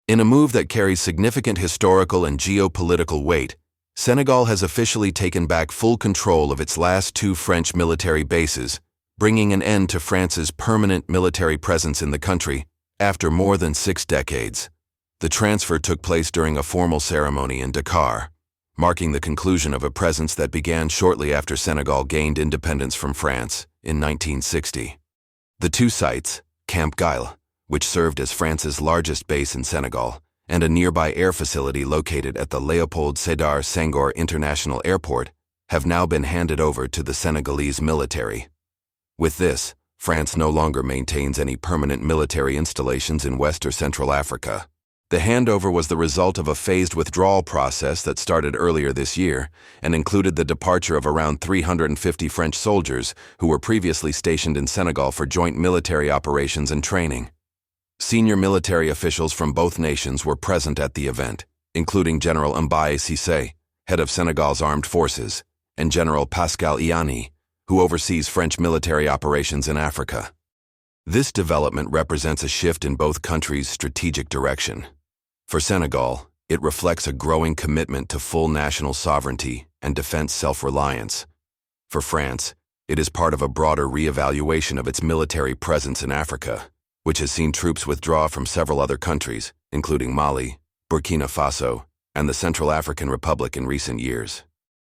In a move that carries significant historical and geopolitical weight, Senegal has officially taken back full control of its last two French military bases, bringing an end to France's permanent military presence in the country after more than 6 decades. The transfer took place during a formal ceremony in Dakar, marking the conclusion of a presence that began shortly after Senegal gained independence from France in 1960. The two sites, Camp Gile, which served as France's largest base in Senegal, and a nearby air facility located at the Léopold Sédar Senghor International Airport, have now been handed over to the Senegalese military. With this, France no longer maintains any permanent military installations in West or Central Africa. The handover was the result of a phased withdrawal process that started earlier this year and included the departure of around 350 French soldiers who were previously stationed in Senegal for joint military operations and training. Senior military officials from both nations were present at the event, including General Mbaye Cissé, head of Senegal's armed forces, and General Pascal Iani, who oversees French military operations in Africa. This development represents a shift in both countries' strategic direction. For Senegal, it reflects a growing commitment to full national sovereignty and defense self-reliance. For France, it is part of a broader re-evaluation of its military presence in Africa, which has seen troops withdraw from several other countries, including Mali, Burkina Faso, and the Central African Republic in recent years.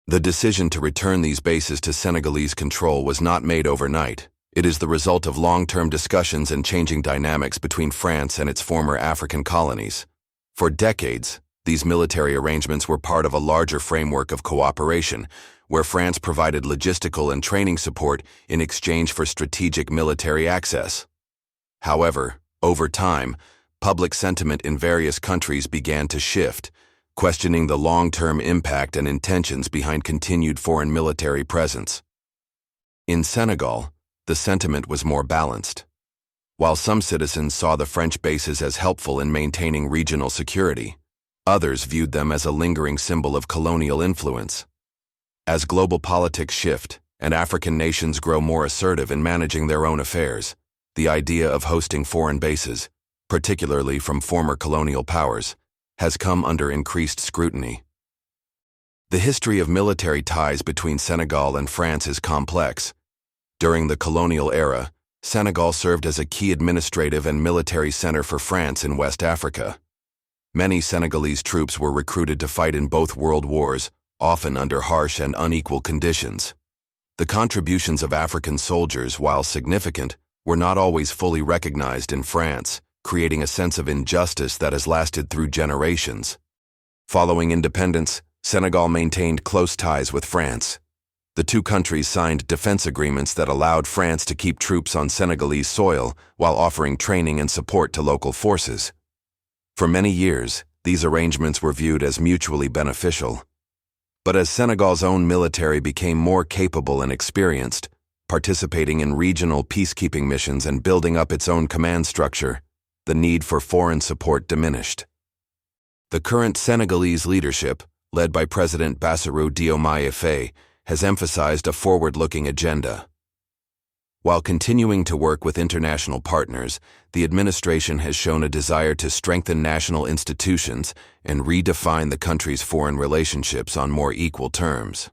The decision to return these bases to Senegalese control was not made overnight. It is the result of long-term discussions and changing dynamics between France and its former African colonies. For decades, these military arrangements were part of a larger framework of cooperation, where France provided logistical and training support in exchange for strategic military access. However, over time, public sentiment in various countries began to shift, questioning the long-term impact and intentions behind continued foreign military presence. In Senegal, the sentiment was more balanced. While some citizens saw the French bases as helpful in maintaining regional security, others viewed them as a lingering symbol of colonial influence. As global politics shift and African nations grow more assertive in managing their own affairs, the idea of hosting foreign bases, particularly from former colonial powers, has come under increased scrutiny. The history of military ties between Senegal and France is complex. During the colonial era, Senegal served as a key administrative and military center for France in West Africa. Many Senegalese troops were recruited to fight in both world wars, often under harsh and unequal conditions. The contributions of African soldiers, while significant, were not always fully recognized in France, creating a sense of injustice that has lasted through generations. Following independence, Senegal maintained close ties with France. The two countries signed defense agreements that allowed France to keep troops on Senegalese soil while offering training and support to local forces. For many years, these arrangements were viewed as mutually beneficial. But as Senegal's own military became more capable and experienced, participating in regional peacekeeping missions and building up its own command structure, the need for foreign support diminished. The current Senegalese leadership, led by President Bassirou Diomaye Faye, has emphasized a forward-looking agenda. While continuing to work with international partners, the administration has shown a desire to strengthen national institutions and redefine the country's foreign relationships on more equal terms.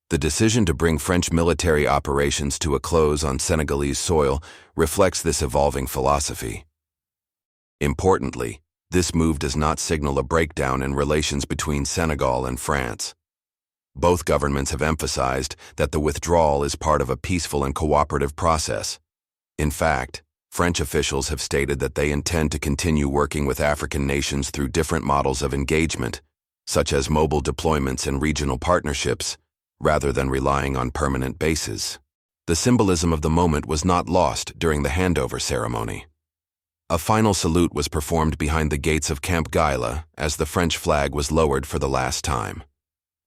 The decision to bring French military operations to a close on Senegalese soil reflects this evolving philosophy. Importantly, this move does not signal a breakdown in relations between Senegal and France. Both governments have emphasized that the withdrawal is part of a peaceful and cooperative process. In fact, French officials have stated that they intend to continue working with African nations through different models of engagement, such as mobile deployments and regional partnerships, rather than relying on permanent bases. The symbolism of the moment was not lost during the handover ceremony. A final salute was performed behind the gates of Camp Gile as the French flag was lowered for the last time.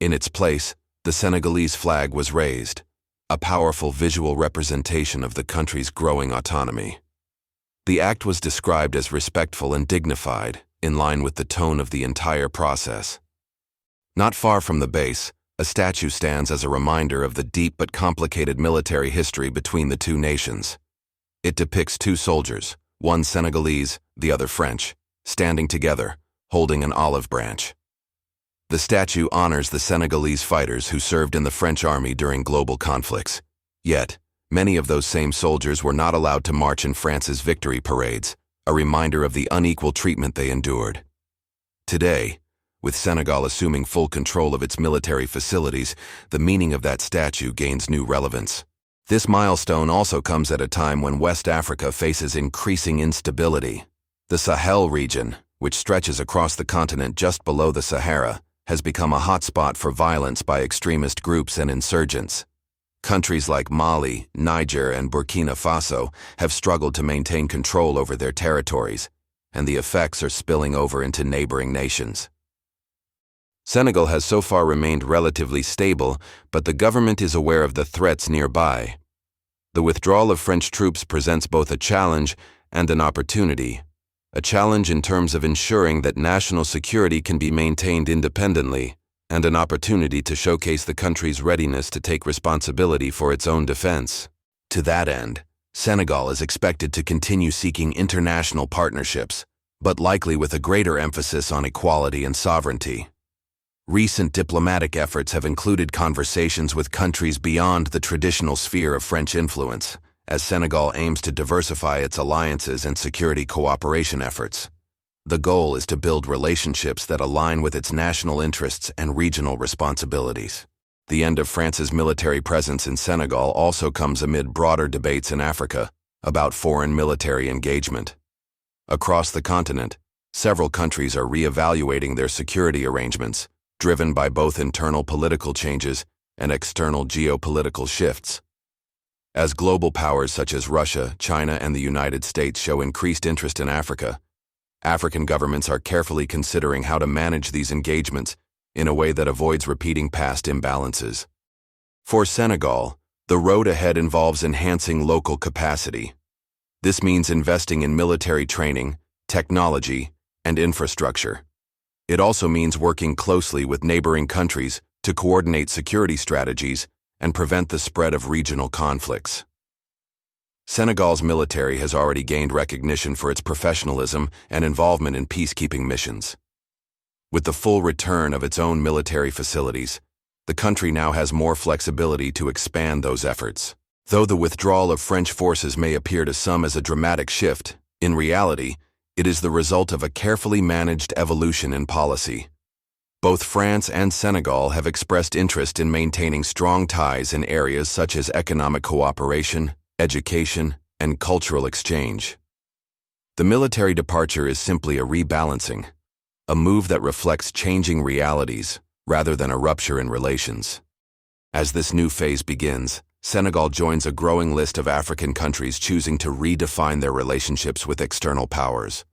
In its place, the Senegalese flag was raised, a powerful visual representation of the country's growing autonomy. The act was described as respectful and dignified, in line with the tone of the entire process. Not far from the base, a statue stands as a reminder of the deep but complicated military history between the two nations. It depicts two soldiers, one Senegalese, the other French, standing together, holding an olive branch. The statue honors the Senegalese fighters who served in the French army during global conflicts. Yet, many of those same soldiers were not allowed to march in France's victory parades, a reminder of the unequal treatment they endured. Today, with Senegal assuming full control of its military facilities, the meaning of that statue gains new relevance. This milestone also comes at a time when West Africa faces increasing instability. The Sahel region, which stretches across the continent just below the Sahara, has become a hotspot for violence by extremist groups and insurgents. Countries like Mali, Niger, and Burkina Faso have struggled to maintain control over their territories, and the effects are spilling over into neighboring nations. Senegal has so far remained relatively stable, but the government is aware of the threats nearby. The withdrawal of French troops presents both a challenge and an opportunity. A challenge in terms of ensuring that national security can be maintained independently, and an opportunity to showcase the country's readiness to take responsibility for its own defense. To that end, Senegal is expected to continue seeking international partnerships, but likely with a greater emphasis on equality and sovereignty. Recent diplomatic efforts have included conversations with countries beyond the traditional sphere of French influence, as Senegal aims to diversify its alliances and security cooperation efforts. The goal is to build relationships that align with its national interests and regional responsibilities. The end of France's military presence in Senegal also comes amid broader debates in Africa about foreign military engagement. Across the continent, several countries are re-evaluating their security arrangements, driven by both internal political changes and external geopolitical shifts. As global powers such as Russia, China, and the United States show increased interest in Africa, African governments are carefully considering how to manage these engagements in a way that avoids repeating past imbalances. For Senegal, the road ahead involves enhancing local capacity. This means investing in military training, technology, and infrastructure. It also means working closely with neighboring countries to coordinate security strategies and prevent the spread of regional conflicts. Senegal's military has already gained recognition for its professionalism and involvement in peacekeeping missions. With the full return of its own military facilities, the country now has more flexibility to expand those efforts. Though the withdrawal of French forces may appear to some as a dramatic shift, in reality, it is the result of a carefully managed evolution in policy. Both France and Senegal have expressed interest in maintaining strong ties in areas such as economic cooperation, education, and cultural exchange. The military departure is simply a rebalancing, a move that reflects changing realities rather than a rupture in relations. As this new phase begins, Senegal joins a growing list of African countries choosing to redefine their relationships with external powers.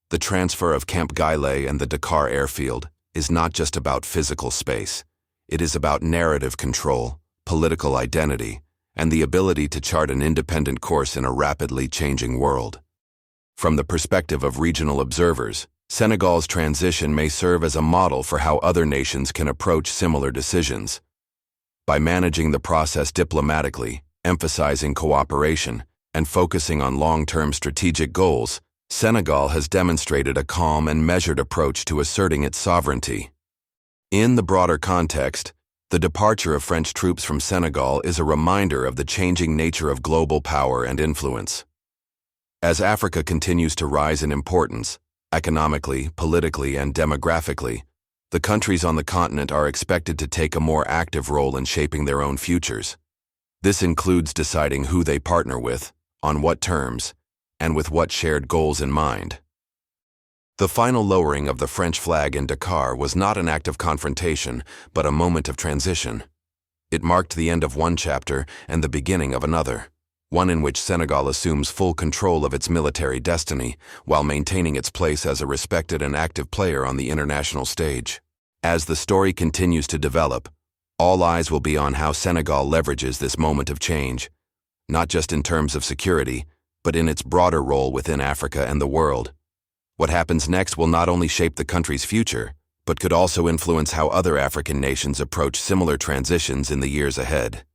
The transfer of Camp Gaillet and the Dakar airfield is not just about physical space. It is about narrative control, political identity, and the ability to chart an independent course in a rapidly changing world. From the perspective of regional observers, Senegal's transition may serve as a model for how other nations can approach similar decisions. By managing the process diplomatically, emphasizing cooperation, and focusing on long-term strategic goals, Senegal has demonstrated a calm and measured approach to asserting its sovereignty. In the broader context, the departure of French troops from Senegal is a reminder of the changing nature of global power and influence. As Africa continues to rise in importance, economically, politically, and demographically, the countries on the continent are expected to take a more active role in shaping their own futures. This includes deciding who they partner with, on what terms, and with what shared goals in mind. The final lowering of the French flag in Dakar was not an act of confrontation, but a moment of transition. It marked the end of one chapter and the beginning of another, one in which Senegal assumes full control of its military destiny, while maintaining its place as a respected and active player on the international stage. As the story continues to develop, all eyes will be on how Senegal leverages this moment of change, not just in terms of security, but in its broader role within Africa and the world. What happens next will not only shape the country's future, but could also influence how other African nations approach similar transitions in the years ahead.